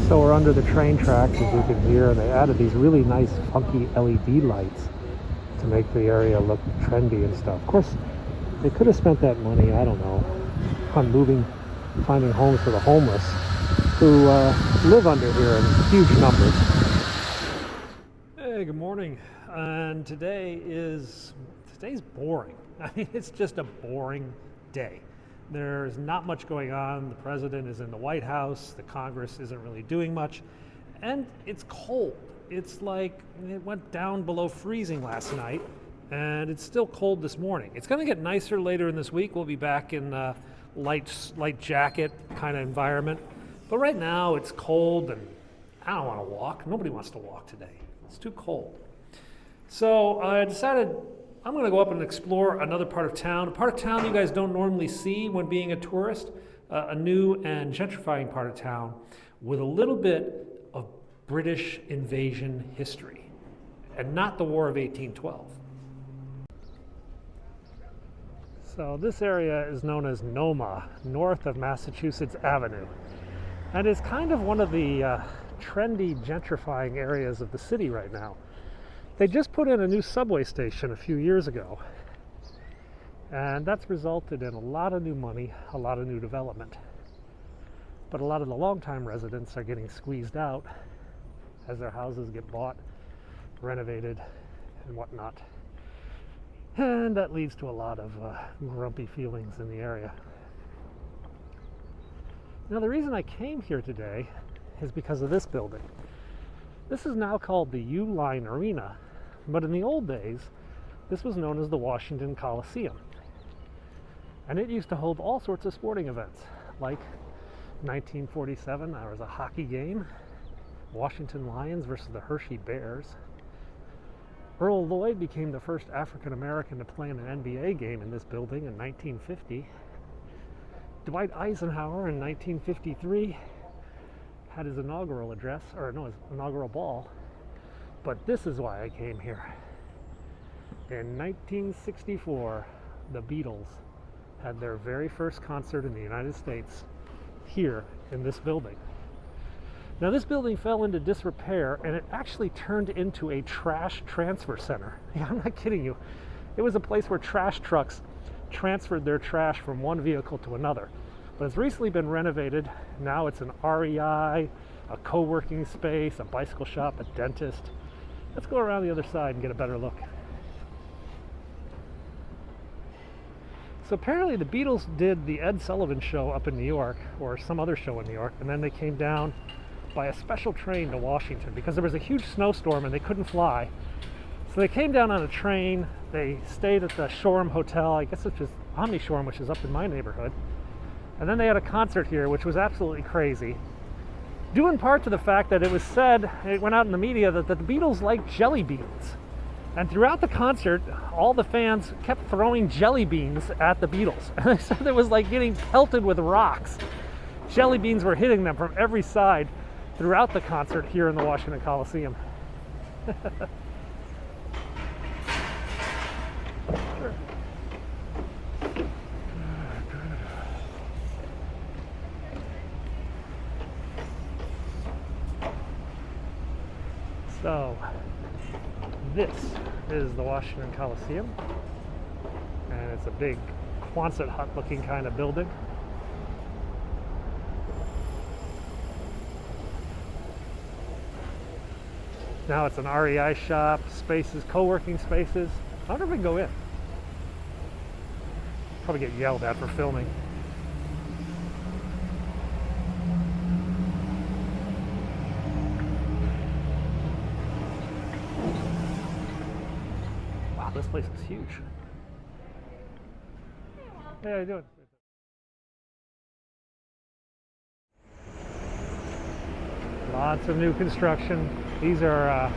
So we're under the train tracks, as you can hear, and they added these really nice funky LED lights to make the area look trendy and stuff. Of course, they could have spent that money, I don't know, on finding homes for the homeless who live under here in huge numbers. Hey, good morning. And today's boring. I mean, it's just a boring day. There's not much going on. The president is in the White House. The Congress isn't really doing much. And it's cold. It's like it went down below freezing last night, and it's still cold this morning. It's going to get nicer later in this week. We'll be back in light jacket kind of environment. But right now it's cold, and I don't want to walk. Nobody wants to walk today. It's too cold. So I decided I'm going to go up and explore another part of town, a part of town you guys don't normally see when being a tourist, a new and gentrifying part of town with a little bit of British invasion history, and not the War of 1812. So this area is known as NOMA, north of Massachusetts Avenue, and is kind of one of the trendy gentrifying areas of the city right now. They just put in a new subway station a few years ago, and that's resulted in a lot of new money, a lot of new development. But a lot of the longtime residents are getting squeezed out as their houses get bought, renovated, and whatnot. And that leads to a lot of grumpy feelings in the area. Now, the reason I came here today is because of this building. This is now called the U-Line Arena, but in the old days, this was known as the Washington Collesium. And it used to hold all sorts of sporting events, like 1947, there was a hockey game, Washington Lions versus the Hershey Bears. Earl Lloyd became the first African American to play in an NBA game in this building in 1950. Dwight Eisenhower in 1953 had his inaugural address, or no, his inaugural ball. But this is why I came here. In 1964, the Beatles had their very first concert in the United States here in this building. Now, this building fell into disrepair, and it actually turned into a trash transfer center. Yeah, I'm not kidding you. It was a place where trash trucks transferred their trash from one vehicle to another. But it's recently been renovated. Now it's an REI, a co-working space, a bicycle shop, a dentist. Let's go around the other side and get a better look. So apparently the Beatles did the Ed Sullivan Show up in New York, or some other show in New York, and then they came down by a special train to Washington because there was a huge snowstorm and they couldn't fly. So they came down on a train. They stayed at the Shoreham Hotel, I guess it's just Omni Shoreham, which is up in my neighborhood. And then they had a concert here, which was absolutely crazy. Due in part to the fact that it was said, it went out in the media, that the Beatles liked jelly beans. And throughout the concert, all the fans kept throwing jelly beans at the Beatles. And they said it was like getting pelted with rocks. Jelly beans were hitting them from every side throughout the concert here in the Washington Coliseum. Sure. So, this is the Washington Coliseum, and it's a big Quonset hut looking kind of building. Now it's an REI shop, spaces, co-working spaces. I wonder if we can go in. Probably get yelled at for filming. Wow, this place is huge. Hey, how you doing? Lots of new construction. These are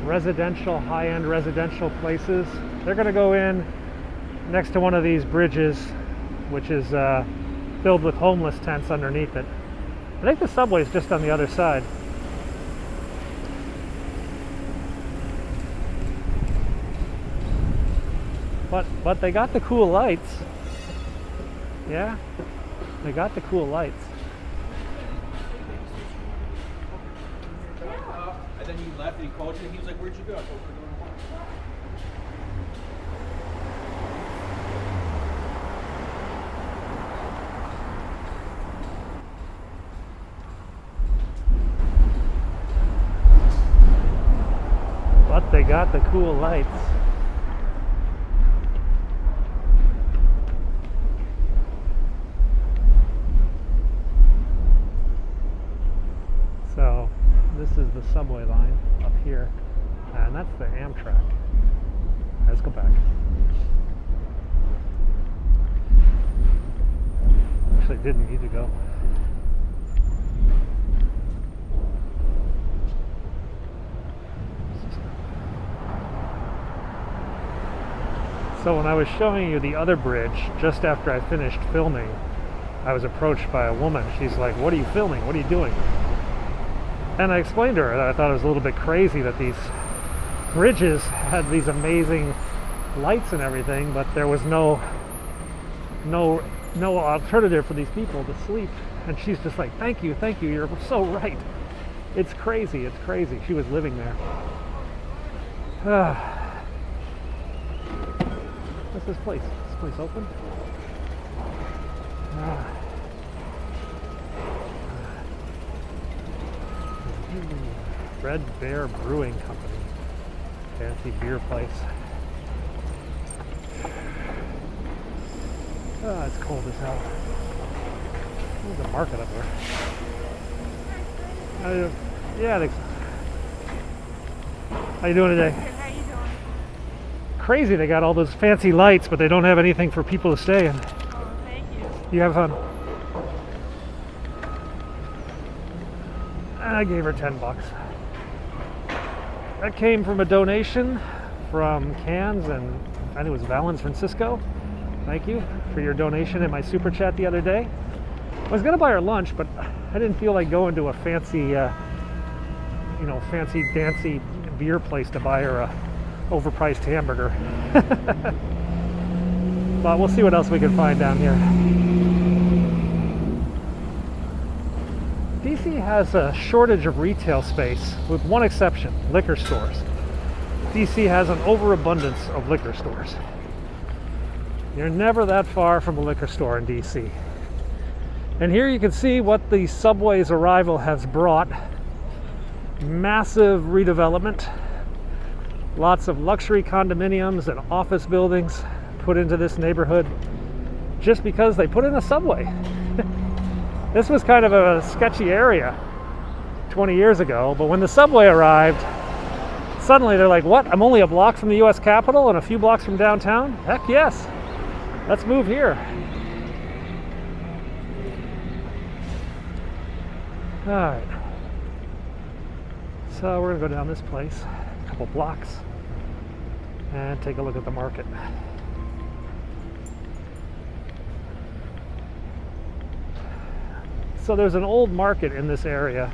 residential, high-end residential places. They're going to go in next to one of these bridges, which is filled with homeless tents underneath it. I think the subway is just on the other side. But they got the cool lights. Yeah, they got the cool lights. left and he called you. He was like, "Where'd you go?" I told him we're going home. But they got the cool lights. So this is the subway line up here, and that's the Amtrak. Let's go back. Actually didn't need to go. So when I was showing you the other bridge, just after I finished filming, I was approached by a woman. She's like, "What are you filming? What are you doing?" And I explained to her that I thought it was a little bit crazy that these bridges had these amazing lights and everything, but there was no alternative for these people to sleep. And she's just like, thank you, you're so right. It's crazy. She was living there. What's this place? Is this place open? Red Bear Brewing Company. Fancy beer place. It's cold as hell. There's a market up there. Yeah, I think so. How you doing today? Good, how you doing? Crazy, they got all those fancy lights, but they don't have anything for people to stay in. Oh, thank you. You have fun. I gave her $10. That came from a donation from Cannes and I think it was Valens Francisco. Thank you for your donation in my super chat the other day. I was gonna buy her lunch, but I didn't feel like going to a fancy, fancy dancy beer place to buy her a overpriced hamburger. But we'll see what else we can find down here. DC has a shortage of retail space, with one exception, liquor stores. DC has an overabundance of liquor stores. You're never that far from a liquor store in DC. And here you can see what the subway's arrival has brought. Massive redevelopment. Lots of luxury condominiums and office buildings put into this neighborhood just because they put in a subway. This was kind of a sketchy area 20 years ago, but when the subway arrived, suddenly they're like, what? I'm only a block from the US Capitol and a few blocks from downtown? Heck yes. Let's move here. All right. So we're gonna go down this place, a couple blocks, and take a look at the market. So there's an old market in this area.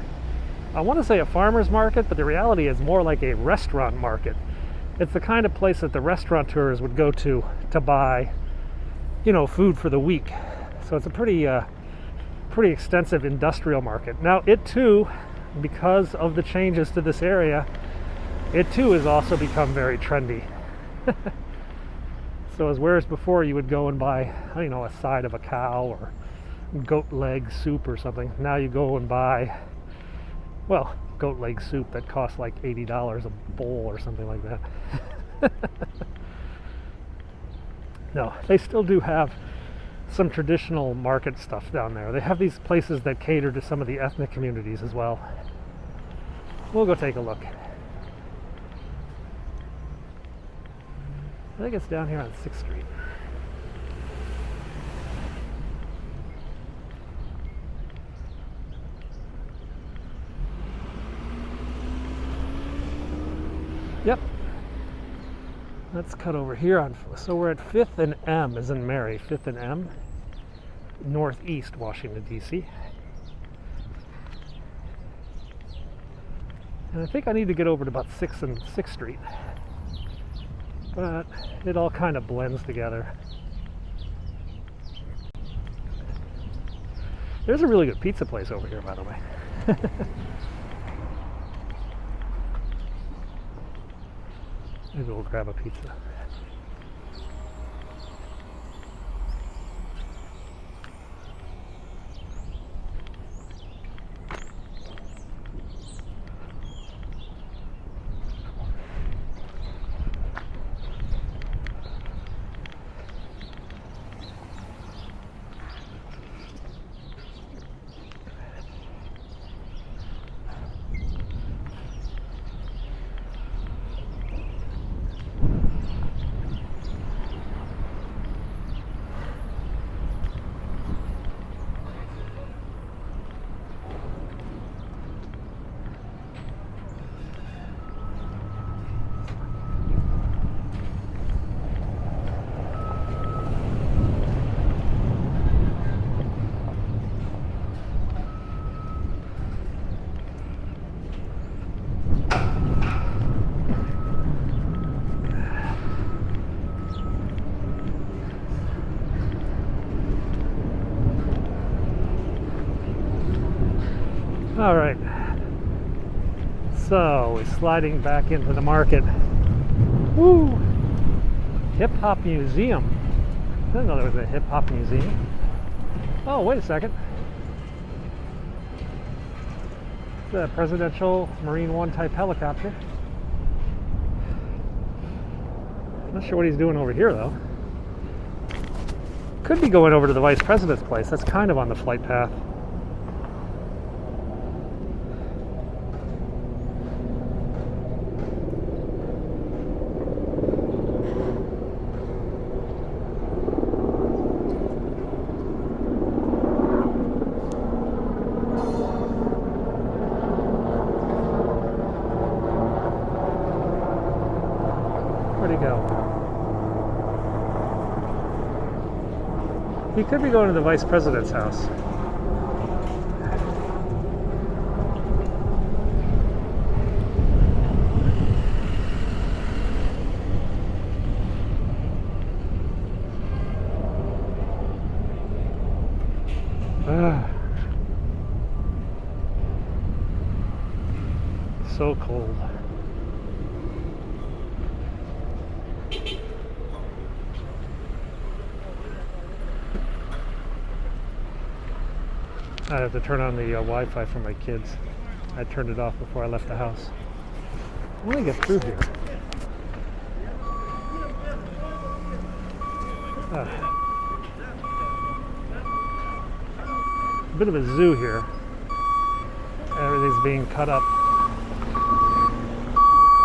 I want to say a farmer's market, but the reality is more like a restaurant market. It's the kind of place that the restaurateurs would go to buy, food for the week. So it's a pretty extensive industrial market. Now it too, because of the changes to this area, it too has also become very trendy. So as whereas before you would go and buy, a side of a cow or goat leg soup or something, now you go and buy, goat leg soup that costs like $80 a bowl or something like that. No, they still do have some traditional market stuff down there. They have these places that cater to some of the ethnic communities as well. We'll go take a look. I think it's down here on 6th Street. Yep. Let's cut over here on. So we're at 5th and M, as in Mary, 5th and M, Northeast Washington, D.C. And I think I need to get over to about 6th and 6th Street. But it all kind of blends together. There's a really good pizza place over here, by the way. Maybe we'll grab a pizza. All right, so we're sliding back into the market. Woo! Hip Hop Museum. I didn't know there was a hip hop museum. Oh, wait a second. The presidential Marine One type helicopter. Not sure what he's doing over here though. Could be going over to the vice president's place. That's kind of on the flight path. Where'd he go? He could be going to the vice president's house. So cold. I have to turn on the Wi-Fi for my kids. I turned it off before I left the house. I want to get through here. A bit of a zoo here. Everything's being cut up.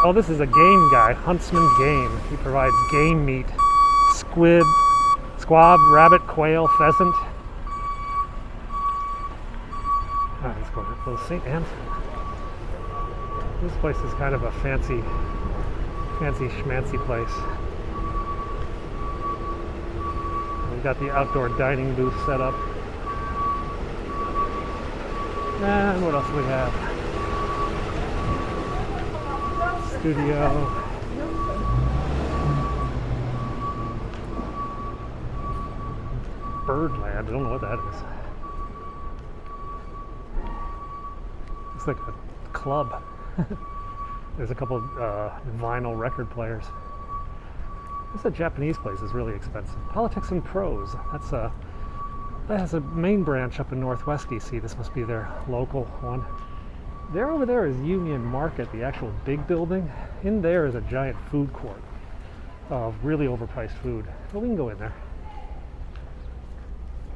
Oh, this is a game guy, Huntsman Game. He provides game meat, squab, rabbit, quail, pheasant. Let's go to little St. Anthony. This place is kind of a fancy schmancy place. We've got the outdoor dining booth set up. And what else do we have? Studio. Birdland, I don't know what that is. It's like a club. There's a couple vinyl record players. This is a Japanese place. It's really expensive. Politics and Prose. That has a main branch up in Northwest DC. This must be their local one. There over there is Union Market, the actual big building. In there is a giant food court of really overpriced food. But we can go in there.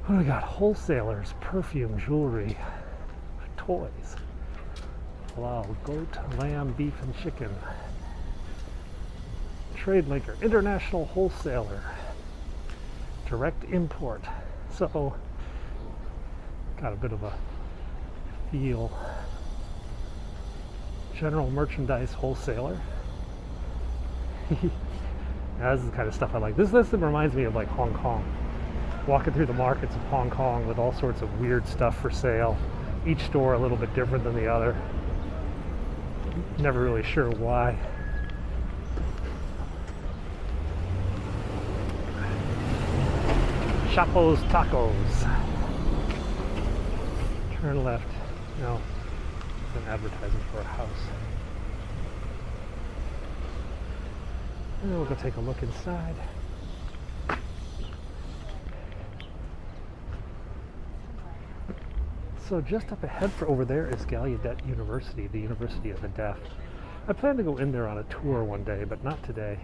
What do we got? Wholesalers, perfume, jewelry, toys. Wow, goat, lamb, beef, and chicken. Trade linker, international wholesaler, direct import. So, got a bit of a feel. General merchandise wholesaler. Now, this is the kind of stuff I like. This reminds me of like Hong Kong. Walking through the markets of Hong Kong with all sorts of weird stuff for sale. Each store a little bit different than the other. Never really sure why. Chapo's Tacos. Turn left. No, it's an advertisement for a house. And we'll go take a look inside. So just up ahead over there is Galludet University, the University of the Deaf. I plan to go in there on a tour one day, but not today.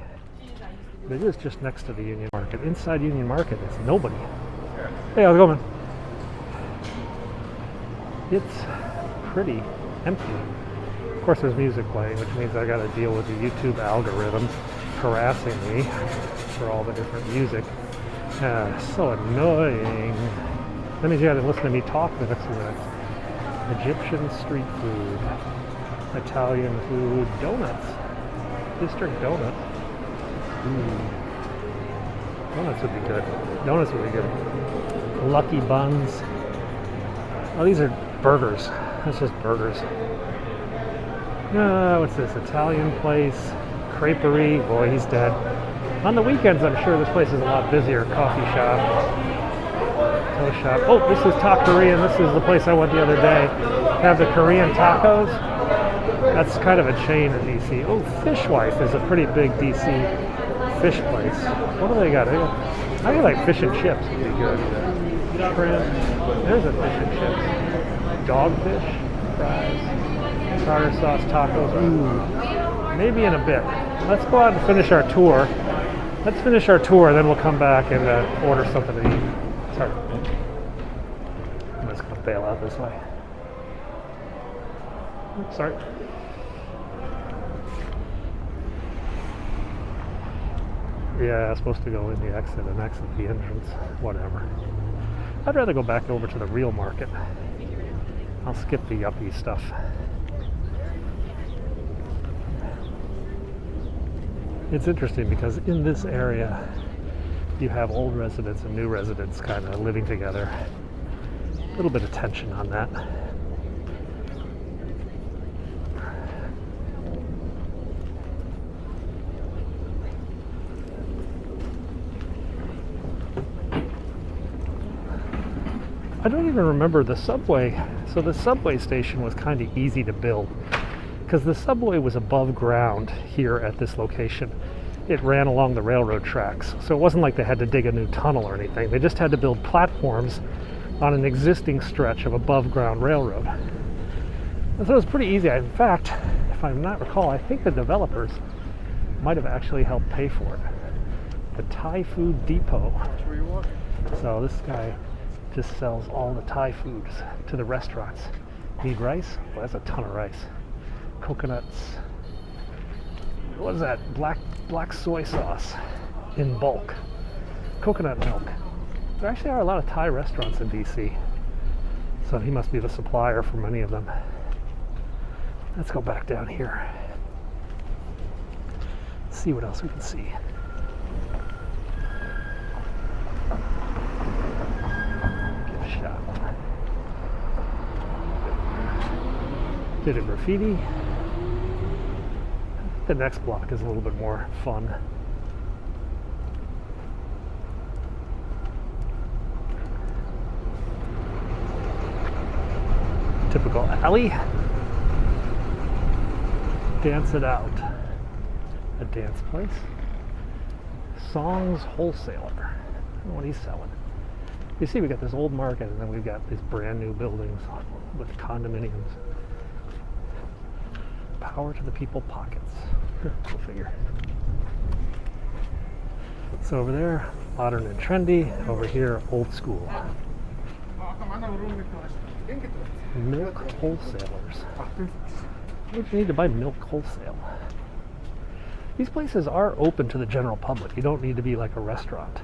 But it is just next to the Union Market. Inside Union Market is nobody. Hey, how's it going, man? It's pretty empty. Of course, there's music playing, which means I got to deal with the YouTube algorithm harassing me for all the different music. So annoying. That means you got to listen to me talk the next few minutes. Egyptian street food, Italian food, donuts, district donuts. Ooh. Donuts would be good. Donuts would be good. Lucky buns. Oh, these are burgers. That's just burgers. What's this? Italian place. Creperie. Boy, he's dead. On the weekends, I'm sure this place is a lot busier. Coffee shop. Toast shop. Oh, this is Ta Korean. This is the place I went the other day. Have the Korean tacos. That's kind of a chain in DC. Oh, Fishwife is a pretty big DC fish place. What do they got? I feel like fish and chips would be good. Shrimp. There's a fish and chips. Dogfish. Fries. Tartar sauce tacos. Ooh. Maybe in a bit. Let's go out and finish our tour. Let's finish our tour, then we'll come back and order something to eat. Sorry. I'm just going to bail out this way. Oops, sorry. Yeah, I'm supposed to go in the exit and exit the entrance. Whatever. I'd rather go back over to the real market. I'll skip the yuppie stuff. It's interesting because in this area you have old residents and new residents kind of living together. A little bit of tension on that. I don't even remember the subway. So the subway station was kind of easy to build because the subway was above ground here at this location. It ran along the railroad tracks. So it wasn't like they had to dig a new tunnel or anything. They just had to build platforms on an existing stretch of above ground railroad. And so it was pretty easy. In fact, if I'm not recall, I think the developers might have actually helped pay for it. The Thai Food Depot. So this guy just sells all the Thai foods to the restaurants. Need rice? Well, that's a ton of rice. Coconuts. What is that? Black soy sauce in bulk. Coconut milk. There actually are a lot of Thai restaurants in DC. So he must be the supplier for many of them. Let's go back down here. See what else we can see. Gift shop. Bit of graffiti. The next block is a little bit more fun. Typical alley. Dance It Out. A dance place. Songs Wholesaler. I don't know what he's selling. You see, we got this old market and then we've got these brand new buildings with condominiums. Power to the people pockets. Go figure. So over there, modern and trendy. Over here, old school. Milk wholesalers. Why would you need to buy milk wholesale? These places are open to the general public. You don't need to be like a restaurant.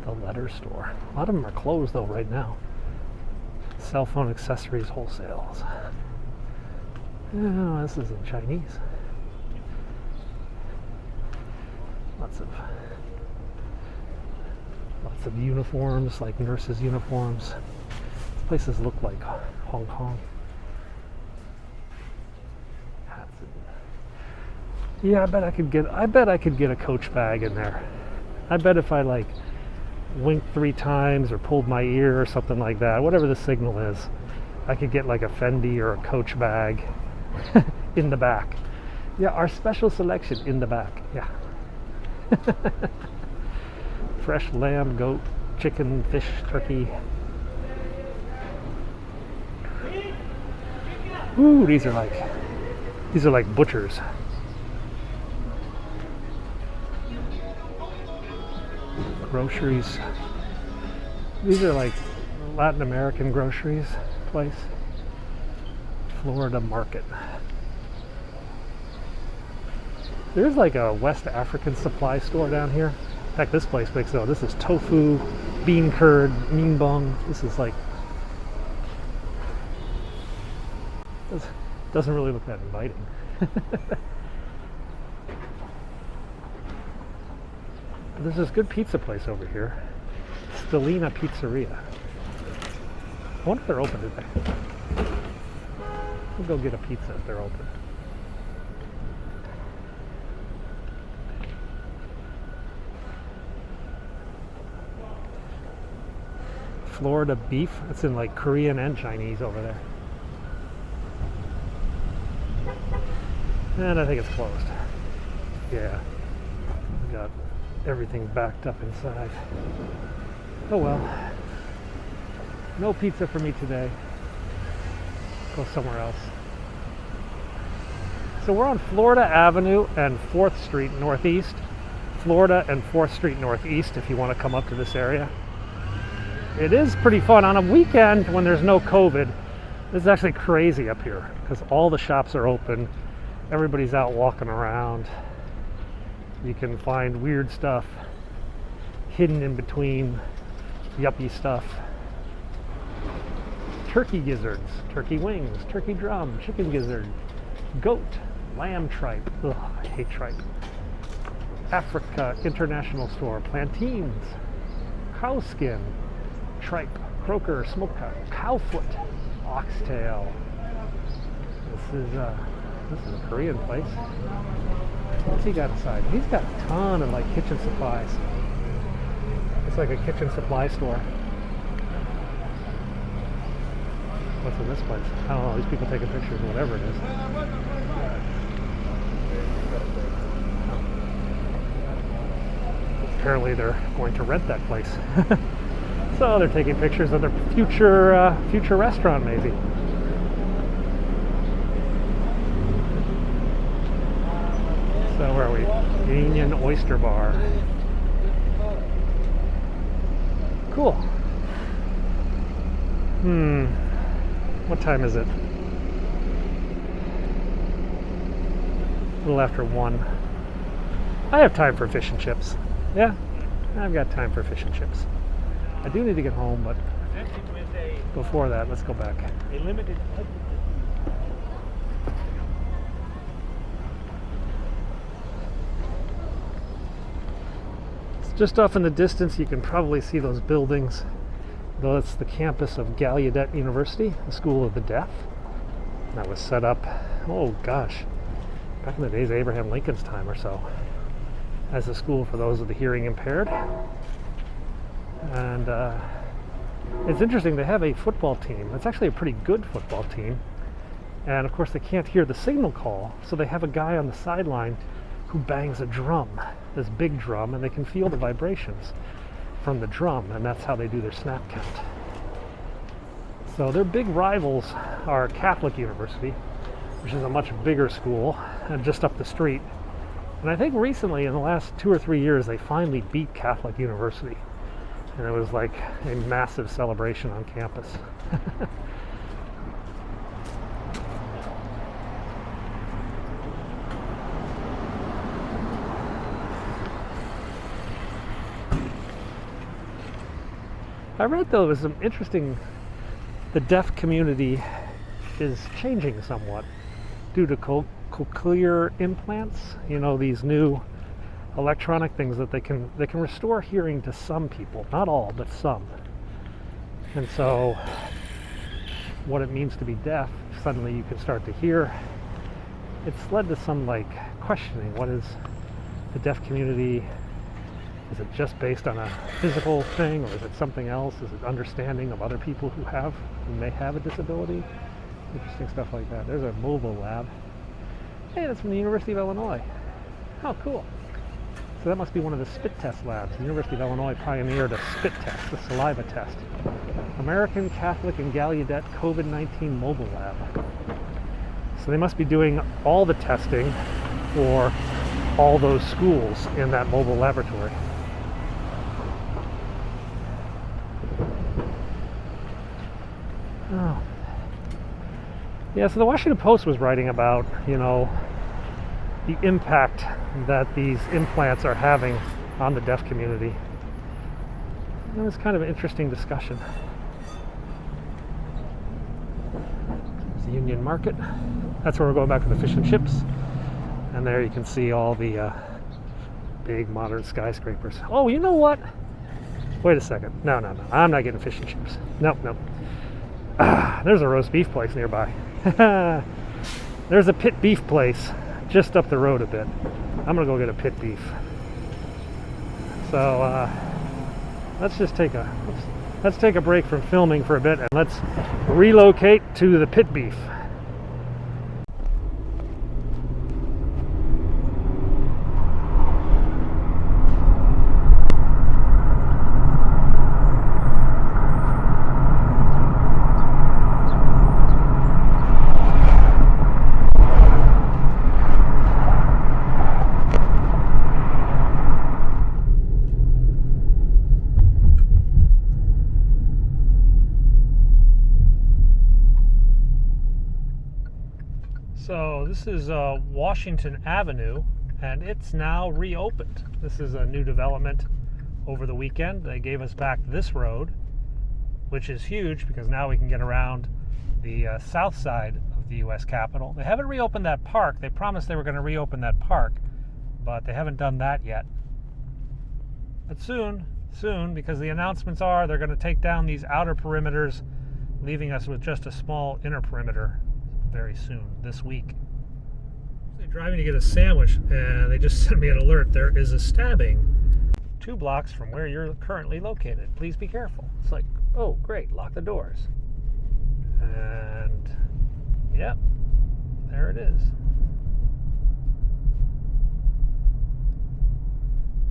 The letter store. A lot of them are closed though right now. Cell phone accessories wholesales. Oh, this is in Chinese. Lots of uniforms, like nurses' uniforms. These places look like Hong Kong. Hats. Yeah, I bet I could get a Coach bag in there. I bet if I like winked 3 times or pulled my ear or something like that, whatever the signal is, I could get like a Fendi or a Coach bag in the back. Yeah, our special selection in the back. Yeah. Fresh lamb, goat, chicken, fish, turkey. Ooh, these are like butchers. Groceries. These are like Latin American groceries place. Florida market. There's like a West African supply store down here. In fact, this place makes this is tofu, bean curd, mien bong. This is like doesn't really look that inviting. There's this good pizza place over here. Stellina Pizzeria. I wonder if they're open today. We'll go get a pizza if they're open. Florida beef. It's in like Korean and Chinese over there. And I think it's closed. Yeah. Got everything backed up inside. Oh well. No pizza for me today. Go somewhere else. So we're on Florida Avenue and 4th Street Northeast. Florida and 4th Street Northeast if you want to come up to this area. It is pretty fun. On a weekend when there's no COVID, this is actually crazy up here because all the shops are open. Everybody's out walking around. You can find weird stuff hidden in between yuppie stuff. Turkey gizzards, turkey wings, turkey drum, chicken gizzard, goat, lamb tripe. Ugh, I hate tripe. Africa International Store, plantains, cow skin, tripe, croaker, smoked cow foot, oxtail. This is a Korean place. What's he got inside? He's got a ton of like kitchen supplies. It's like a kitchen supply store. What's in this place? I don't know. These people taking pictures, whatever it is. Apparently they're going to rent that place. So they're taking pictures of their future restaurant, maybe. So where are we? Union Oyster Bar. Cool. What time is it? A little after 1. I have time for fish and chips. Yeah, I've got time for fish and chips. I do need to get home, but before that, let's go back. Just off in the distance, you can probably see those buildings. Though it's the campus of Galludet University, the School of the Deaf. That was set up, oh gosh, back in the days of Abraham Lincoln's time or so, as a school for those with the hearing impaired. And it's interesting, they have a football team. It's actually a pretty good football team. And of course they can't hear the signal call, so they have a guy on the sideline who bangs a drum, this big drum, and they can feel the vibrations from the drum, and that's how they do their snap count. So their big rivals are Catholic University, which is a much bigger school, and just up the street. And I think recently, in the last 2 or 3 years, they finally beat Catholic University. And it was like a massive celebration on campus. I read, though, it was some interesting, the deaf community is changing somewhat due to cochlear implants, you know, these new electronic things that they can restore hearing to some people, not all, but some. And so what it means to be deaf, suddenly you can start to hear. It's led to some like questioning, what is the deaf community Is it just based on a physical thing, or is it something else? Is it understanding of other people who may have a disability? Interesting stuff like that. There's a mobile lab. Hey, that's from the University of Illinois. Oh, cool. So that must be one of the spit test labs. The University of Illinois pioneered a spit test, a saliva test. American Catholic and Galludet COVID-19 mobile lab. So they must be doing all the testing for all those schools in that mobile laboratory. Oh. Yeah, so the Washington Post was writing about, the impact that these implants are having on the deaf community. And it's kind of an interesting discussion. There's the Union Market. That's where we're going back to the fish and chips. And there you can see all the big modern skyscrapers. Oh, you know what? Wait a second. No. I'm not getting fish and chips. Nope. There's a roast beef place nearby. There's a pit beef place just up the road a bit. I'm gonna go get a pit beef. So let's take a break from filming for a bit, and let's relocate to the pit beef. So this is Washington Avenue, and it's now reopened. This is a new development over the weekend. They gave us back this road, which is huge because now we can get around the south side of the U.S. Capitol. They haven't reopened that park. They promised they were going to reopen that park, but they haven't done that yet. But soon, because the announcements are they're going to take down these outer perimeters, leaving us with just a small inner perimeter very soon, this week. They're driving to get a sandwich, and they just sent me an alert. There is a stabbing 2 blocks from where you're currently located. Please be careful. It's like, oh, great, lock the doors. And, yep, there it is.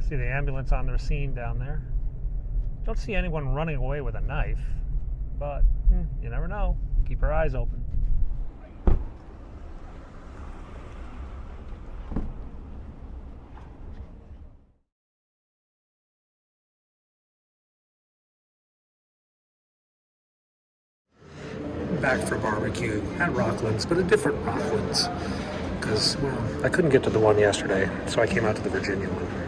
See the ambulance on their scene down there. Don't see anyone running away with a knife, but you never know. Keep our eyes open. Back for barbecue at Rockland's, but a different Rockland's, because, well, I couldn't get to the one yesterday, so I came out to the Virginia one.